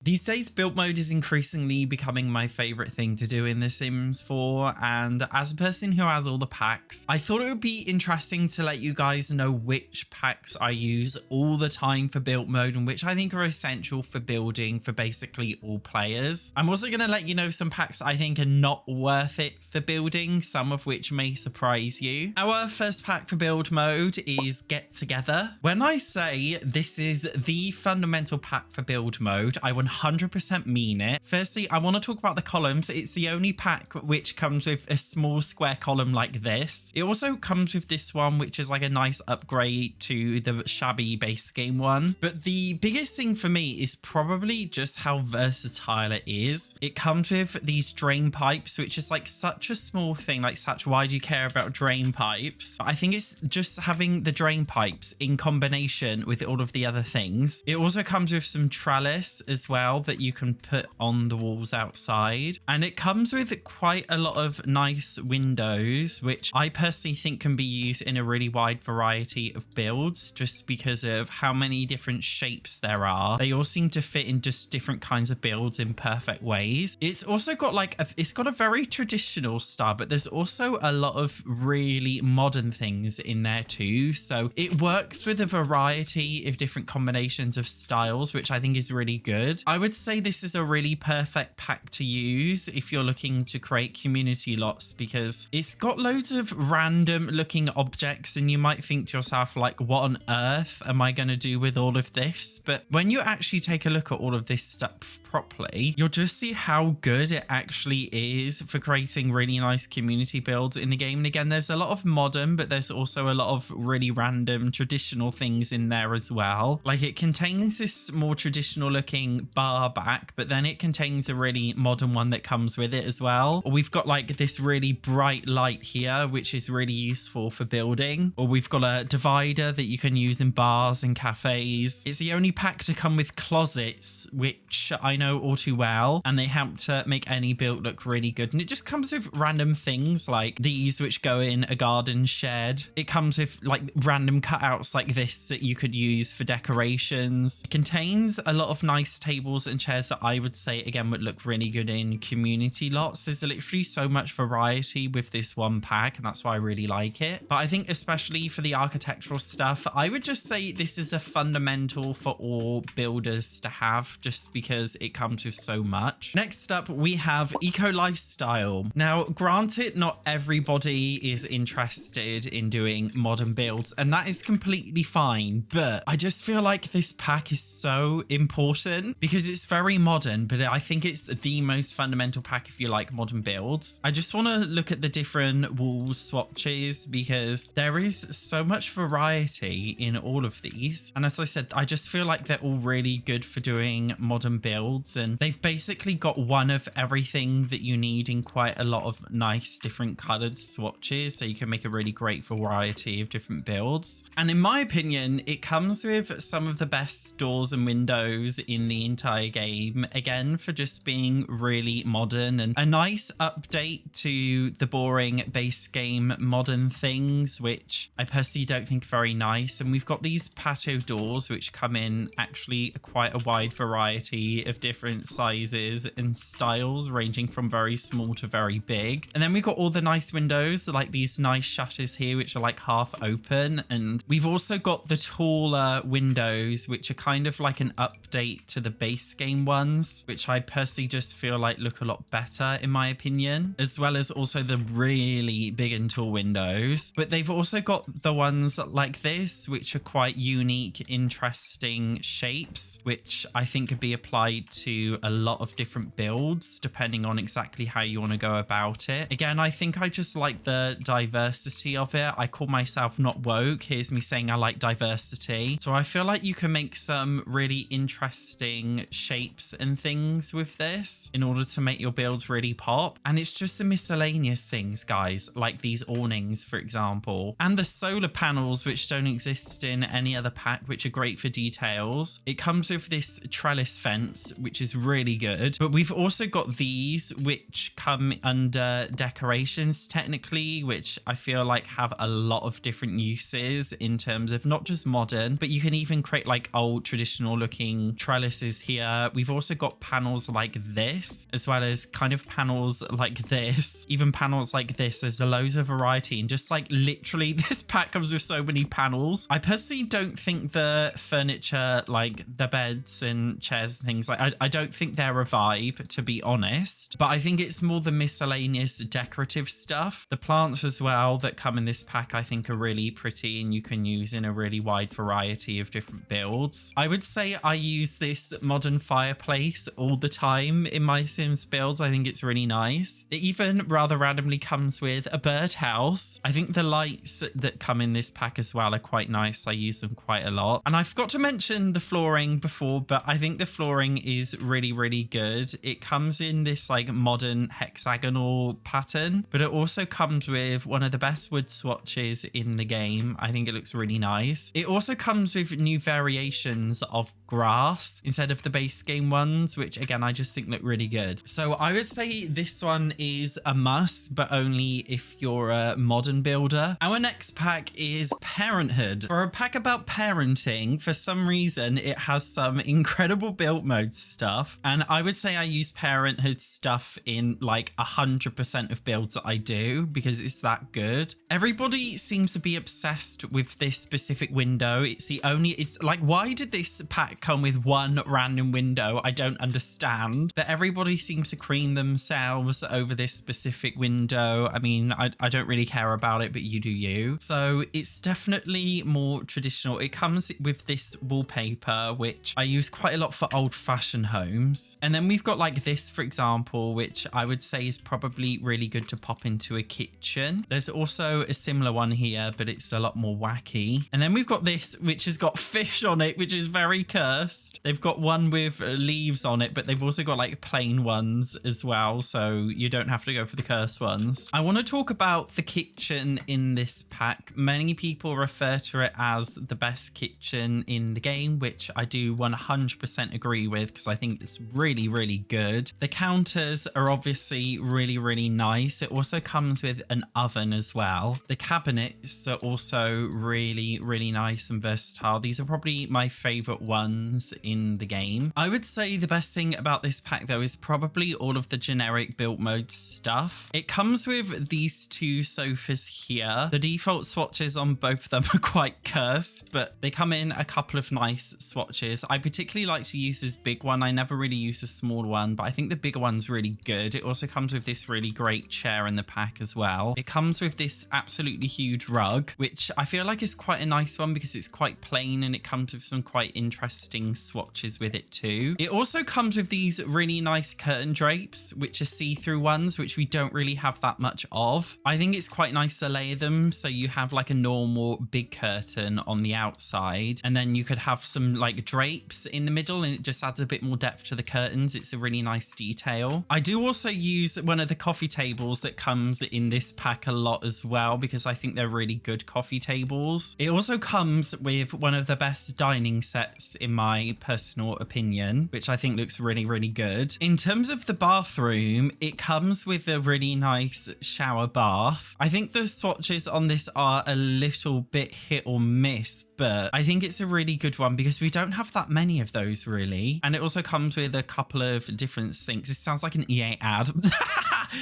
These days, build mode is increasingly becoming my favorite thing to do in The Sims 4, and as a person who has all the packs, I thought it would be interesting to let you guys know which packs I use all the time for build mode and which I think are essential for building for basically all players. I'm also going to let you know some packs I think are not worth it for building, some of which may surprise you. Our first pack for build mode is Get Together. When I say this is the fundamental pack for build mode, I 100% mean it. Firstly, I want to talk about the columns. It's the only pack which comes with a small square column like this. It also comes with this one, which is like a nice upgrade to the shabby base game one. But the biggest thing for me is probably just how versatile it is. It comes with these drain pipes, which is like such a small thing. Like, Satch, why do you care about drain pipes? I think it's just having the drain pipes in combination with all of the other things. It also comes with some trellis as well that you can put on the walls outside, and it comes with quite a lot of nice windows, which I personally think can be used in a really wide variety of builds just because of how many different shapes there are. They all seem to fit in just different kinds of builds in perfect ways. It's also got like it's got a very traditional style, but there's also a lot of really modern things in there too, so it works with a variety of different combinations of styles, which I think is really good. I would say this is a really perfect pack to use if you're looking to create community lots, because it's got loads of random looking objects and you might think to yourself, like, what on earth am I going to do with all of this? But when you actually take a look at all of this stuff properly, you'll just see how good it actually is for creating really nice community builds in the game. And again, there's a lot of modern, but there's also a lot of really random traditional things in there as well. Like, it contains this more traditional looking bar back, but then it contains a really modern one that comes with it as well. Or we've got like this really bright light here, which is really useful for building. Or we've got a divider that you can use in bars and cafes. It's the only pack to come with closets, which I know all too well, and they help to make any build look really good. And it just comes with random things like these, which go in a garden shed. It comes with like random cutouts like this that you could use for decorations. It contains a lot of nice tables and chairs that I would say again would look really good in community lots. There's literally so much variety with this one pack, and that's why I really like it. But I think especially for the architectural stuff, I would just say this is a fundamental for all builders to have, just because it comes with so much. Next up, we have Eco Lifestyle. Now, granted, not everybody is interested in doing modern builds, and that is completely fine, but I just feel like this pack is so important because it's very modern, but I think it's the most fundamental pack if you like modern builds. I just want to look at the different wall swatches because there is so much variety in all of these. And as I said, I just feel like they're all really good for doing modern builds, and they've basically got one of everything that you need in quite a lot of nice different colored swatches, so you can make a really great variety of different builds. And in my opinion, it comes with some of the best doors and windows in the entire game, again for just being really modern and a nice update to the boring base game modern things, which I personally don't think are very nice. And we've got these patio doors which come in actually quite a wide variety of different sizes and styles, ranging from very small to very big. And then we've got all the nice windows like these nice shutters here which are like half open, and we've also got the taller windows which are kind of like an update to the base game ones, which I personally just feel like look a lot better in my opinion, as well as also the really big and tall windows. But they've also got the ones like this which are quite unique, interesting shapes, which I think could be applied to a lot of different builds depending on exactly how you want to go about it. Again, I think I just like the diversity of it. I call myself not woke. Here's me saying I like diversity. So I feel like you can make some really interesting shapes and things with this in order to make your builds really pop. And it's just the miscellaneous things, guys, like these awnings, for example, and the solar panels, which don't exist in any other pack, which are great for details. It comes with this trellis fence, which is really good. But we've also got these, which come under decorations technically, which I feel like have a lot of different uses in terms of not just modern, but you can even create like old traditional looking trellises here. We've also got panels like this, as well as kind of panels like this, even panels like this. There's loads of variety, and just like literally this pack comes with so many panels. I personally don't think the furniture, like the beds and chairs and things, like I don't think they're a vibe, to be honest, but I think it's more the miscellaneous decorative stuff. The plants as well that come in this pack I think are really pretty, and you can use in a really wide variety of different builds. I would say I use this modern fireplace all the time in my Sims builds. I think it's really nice. It even rather randomly comes with a birdhouse. I think the lights that come in this pack as well are quite nice. I use them quite a lot. And I forgot to mention the flooring before, but I think the flooring is really, really good. It comes in this like modern hexagonal pattern, but it also comes with one of the best wood swatches in the game. I think it looks really nice. It also comes with new variations of grass instead of the base game ones, which again I just think look really good. So I would say this one is a must, but only if you're a modern builder. Our next pack is Parenthood. For a pack about parenting, for some reason it has some incredible build mode stuff, and I would say I use Parenthood stuff in like 100% of builds that I do because it's that good. Everybody seems to be obsessed with this specific window. It's like, why did this pack come with one random window? I don't understand, but everybody seems to cream themselves over this specific window. I mean, I don't really care about it, but you do you. So it's definitely more traditional. It comes with this wallpaper, which I use quite a lot for old-fashioned homes. And then we've got like this, for example, which I would say is probably really good to pop into a kitchen. There's also a similar one here, but it's a lot more wacky. And then we've got this, which has got fish on it, which is very cursed. They've got one with leaves on it, but they've also got like plain ones as well, so you don't have to go for the cursed ones. I want to talk about the kitchen in this pack. Many people refer to it as the best kitchen in the game, which I do 100% agree with because I think it's really, really good. The counters are obviously really, really nice. It also comes with an oven as well. The cabinets are also really, really nice and versatile. These are probably my favorite ones in the game. I would say the best thing about this pack though is probably all of the generic build mode stuff. It comes with these two sofas here. The default swatches on both of them are quite cursed, but they come in a couple of nice swatches. I particularly like to use this big one. I never really use a small one, but I think the bigger one's really good. It also comes with this really great chair in the pack as well. It comes with this absolutely huge rug, which I feel like is quite a nice one because it's quite plain and it comes with some quite interesting swatches with it too. It also comes with these really nice curtain drapes, which are see-through ones, which we don't really have that much of. I think it's quite nice to layer them so you have like a normal big curtain on the outside, and then you could have some like drapes in the middle, and it just adds a bit more depth to the curtains. It's a really nice detail. I do also use one of the coffee tables that comes in this pack a lot as well because I think they're really good coffee tables. It also comes with one of the best dining sets in my personal opinion, which I think looks really, really good. In terms of the bathroom, it comes with a really nice shower bath. I think the swatches on this are a little bit hit or miss, but I think it's a really good one because we don't have that many of those really. And it also comes with a couple of different sinks. This sounds like an EA ad.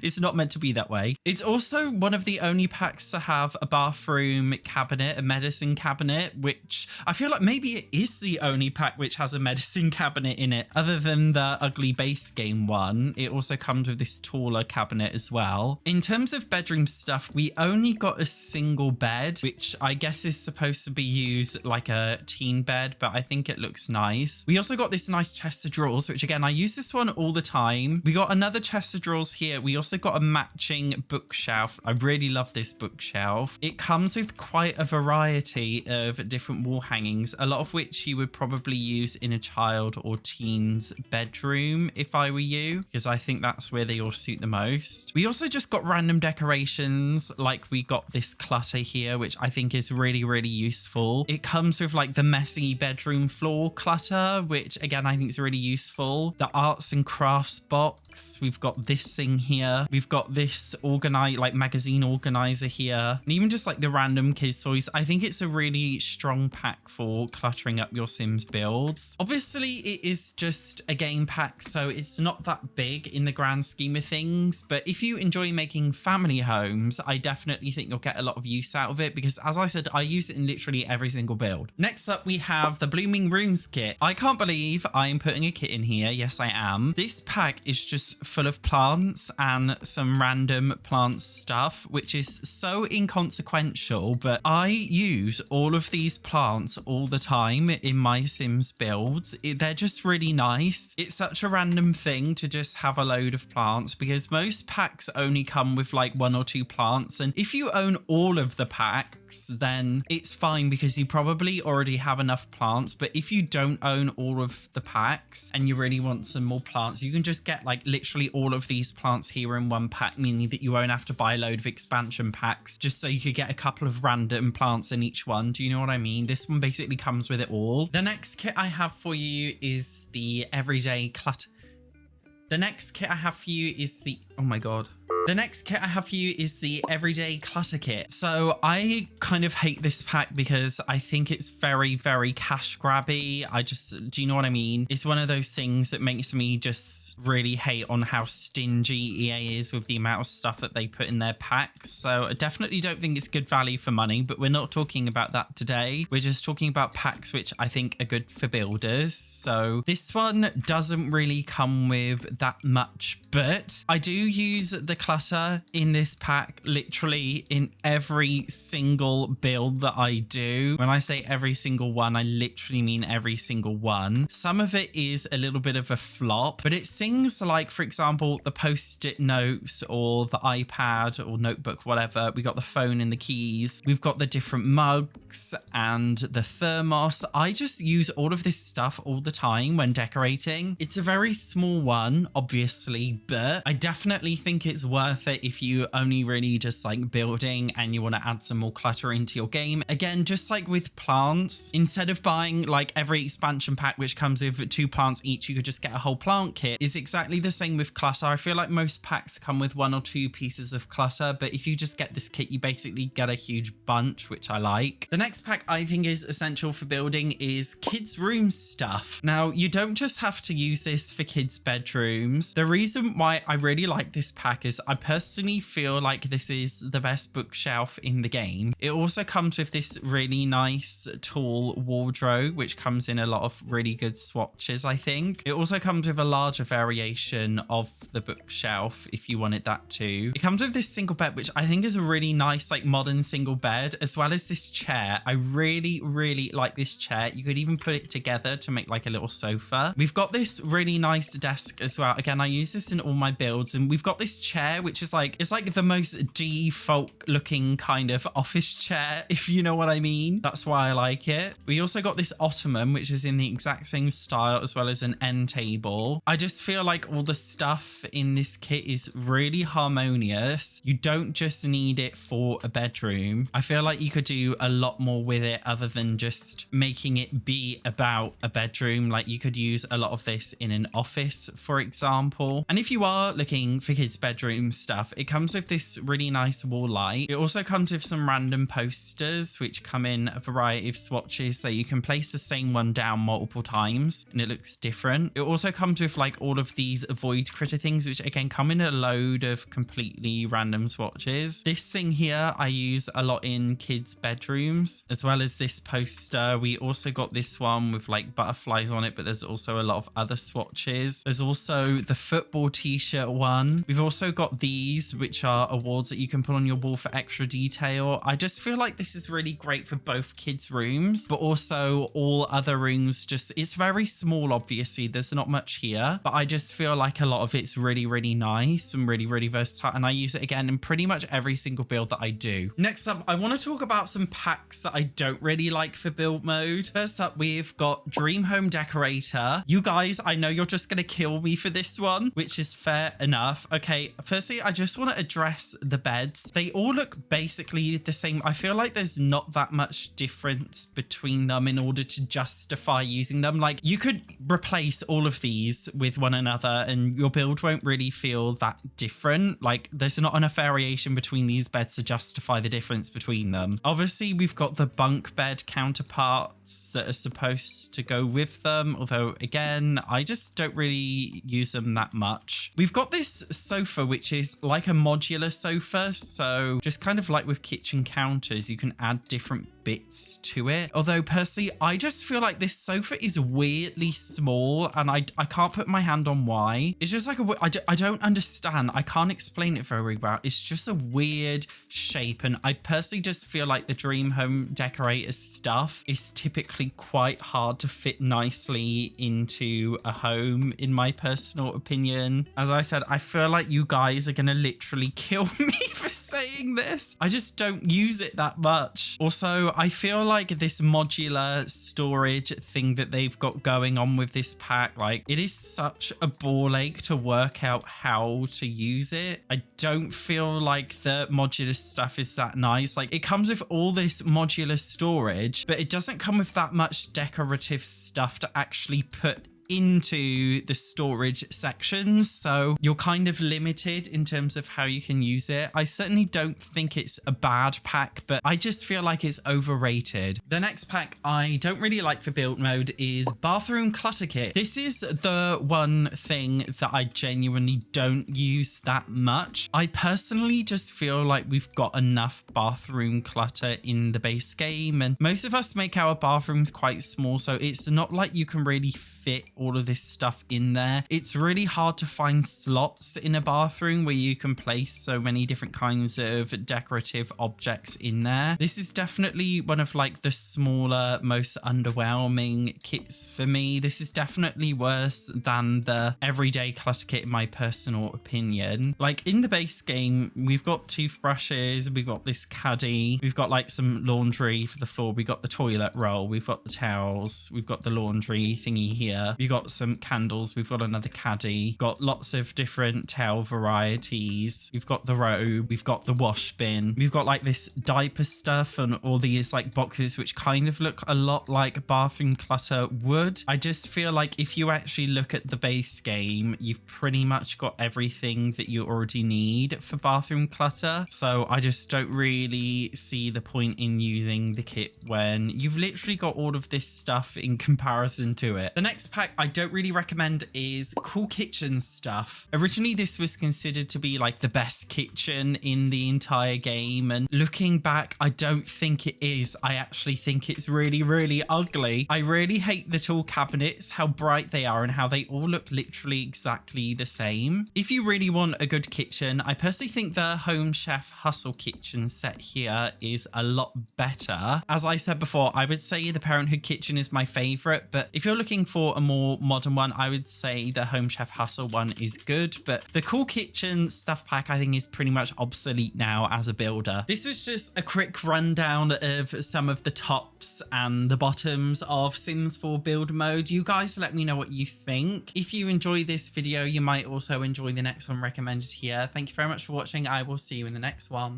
It's not meant to be that way. It's also one of the only packs to have a bathroom cabinet, a medicine cabinet, which I feel like maybe it is the only pack which has a medicine cabinet in it other than the ugly base game one. It also comes with this taller cabinet as well. In terms of bedroom stuff, we only got a single bed, which I guess is supposed to be used like a teen bed, but I think it looks nice. We also got this nice chest of drawers, which again, I use this one all the time. We got another chest of drawers here. We also got a matching bookshelf. I really love this bookshelf. It comes with quite a variety of different wall hangings, a lot of which you would probably use in a child or teen's bedroom if I were you, because I think that's where they all suit the most. We also just got random decorations, like we got this clutter here, which I think is really, really useful. It comes with like the messy bedroom floor clutter, which again, I think is really useful. The arts and crafts box, we've got this thing here here. We've got this magazine organizer here, and even just like the random kids toys. I think it's a really strong pack for cluttering up your Sims builds. Obviously, it is just a game pack, so it's not that big in the grand scheme of things. But if you enjoy making family homes, I definitely think you'll get a lot of use out of it, because as I said, I use it in literally every single build. Next up, we have the Blooming Rooms kit. I can't believe I'm putting a kit in here. Yes, I am. This pack is just full of plants and some random plant stuff, which is so inconsequential, but I use all of these plants all the time in my Sims builds. They're just really nice. It's such a random thing to just have a load of plants, because most packs only come with like 1 or 2 plants, and if you own all of the packs, then it's fine because you probably already have enough plants. But if you don't own all of the packs and you really want some more plants, you can just get like literally all of these plants here in one pack, meaning that you won't have to buy a load of expansion packs just so you could get a couple of random plants in each one. Do you know what I mean? This one basically comes with it all. The next kit I have for you is the everyday clutter. The next kit I have for you is the... Oh my God. The next kit I have for you is the Everyday Clutter Kit. So I kind of hate this pack because I think it's very, very cash grabby. Do you know what I mean? It's one of those things that makes me just really hate on how stingy EA is with the amount of stuff that they put in their packs. So I definitely don't think it's good value for money, but we're not talking about that today. We're just talking about packs which I think are good for builders. So this one doesn't really come with that much, but I do use the clutter in this pack literally in every single build that I do. When I say every single one, I literally mean every single one. Some of it is a little bit of a flop, but it's things like, for example, the post-it notes or the iPad or notebook, whatever. We got the phone and the keys. We've got the different mugs and the thermos. I just use all of this stuff all the time when decorating. It's a very small one, obviously, but I definitely think it's worth it if you only really just like building and you want to add some more clutter into your game. Again, just like with plants, instead of buying like every expansion pack which comes with 2 plants each, you could just get a whole plant kit. Is exactly the same with clutter. I feel like most packs come with 1 or 2 pieces of clutter, but if you just get this kit, you basically get a huge bunch, which I like. The next pack I think is essential for building is kids' room stuff. Now, you don't just have to use this for kids' bedrooms. The reason why I really like this pack is I personally feel like this is the best bookshelf in the game. It also comes with this really nice tall wardrobe, which comes in a lot of really good swatches, I think. It also comes with a larger variation of the bookshelf if you wanted that too. It comes with this single bed, which I think is a really nice like modern single bed, as well as this chair. I really, really like this chair. You could even put it together to make like a little sofa. We've got this really nice desk as well. Again, I use this in all my builds, and we've got this chair, which is like, it's like the most default looking kind of office chair, if you know what I mean. That's why I like it. We also got this ottoman, which is in the exact same style, as well as an end table. I just feel like all the stuff in this kit is really harmonious. You don't just need it for a bedroom. I feel like you could do a lot more with it other than just making it be about a bedroom. Like you could use a lot of this in an office, for example. And if you are looking for kids' bedroom stuff, it comes with this really nice wall light. It also comes with some random posters, which come in a variety of swatches, so you can place the same one down multiple times and it looks different. It also comes with like all of these avoid critter things, which again come in a load of completely random swatches. This thing here I use a lot in kids' bedrooms, as well as this poster. We also got this one with like butterflies on it, but there's also a lot of other swatches. There's also the football t-shirt one. We've also got these, which are awards that you can put on your wall for extra detail. I just feel like this is really great for both kids' rooms, but also all other rooms. Just, it's very small, obviously. There's not much here, but I just feel like a lot of it's really, really nice and really, really versatile. And I use it again in pretty much every single build that I do. Next up, I want to talk about some packs that I don't really like for build mode. First up, we've got Dream Home Decorator. You guys, I know you're just going to kill me for this one, which is fair enough. Okay, first firstly, I just want to address the beds. They all look basically the same. I feel like there's not that much difference between them in order to justify using them. Like, you could replace all of these with one another and your build won't really feel that different. Like, there's not enough variation between these beds to justify the difference between them. Obviously, we've got the bunk bed counterparts that are supposed to go with them, although again, I just don't really use them that much. We've got this sofa, which is like a modular sofa, so just kind of like with kitchen counters, you can add different bits to it. Although personally, I just feel like this sofa is weirdly small and I can't put my hand on why. It's just like I don't understand. I can't explain it very well. It's just a weird shape, and I personally just feel like the dream home decorator stuff is typically quite hard to fit nicely into a home, in my personal opinion. As I said, I feel like you guys are gonna literally kill me for saying this. I just don't use it that much. Also, I feel like this modular storage thing that they've got going on with this pack, like, it is such a ball ache to work out how to use it. I don't feel like the modular stuff is that nice. Like, it comes with all this modular storage, but it doesn't come with that much decorative stuff to actually put into the storage sections, so you're kind of limited in terms of how you can use it. I certainly don't think it's a bad pack, but I just feel like it's overrated. The next pack I don't really like for build mode is Bathroom Clutter Kit. This is the one thing that I genuinely don't use that much. I personally just feel like we've got enough bathroom clutter in the base game, and most of us make our bathrooms quite small, so it's not like you can really fit all of this stuff in there. It's really hard to find slots in a bathroom where you can place so many different kinds of decorative objects in there. This is definitely one of like the smaller, most underwhelming kits for me. This is definitely worse than the everyday clutter kit in my personal opinion. Like, in the base game, we've got toothbrushes, we've got this caddy, we've got like some laundry for the floor, we've got the toilet roll, we've got the towels, we've got the laundry thingy here. We've got some candles, we've got another caddy, got lots of different towel varieties, we've got the robe, we've got the wash bin, we've got like this diaper stuff and all these like boxes which kind of look a lot like bathroom clutter would. I just feel like if you actually look at the base game, you've pretty much got everything that you already need for bathroom clutter, so I just don't really see the point in using the kit when you've literally got all of this stuff in comparison to it. The next pack I don't really recommend is Cool Kitchen stuff. Originally, this was considered to be like the best kitchen in the entire game, and looking back, I don't think it is. I actually think it's really, really ugly. I really hate the tall cabinets, how bright they are and how they all look literally exactly the same. If you really want a good kitchen, I personally think the Home Chef Hustle kitchen set here is a lot better. As I said before, I would say the Parenthood kitchen is my favorite, but if you're looking for a more modern one, I would say the Home Chef Hustle one is good, but the Cool Kitchen stuff pack I think is pretty much obsolete now as a builder. This was just a quick rundown of some of the tops and the bottoms of Sims 4 build mode. You guys let me know what you think. If you enjoy this video, you might also enjoy the next one recommended here. Thank you very much for watching. I will see you in the next one.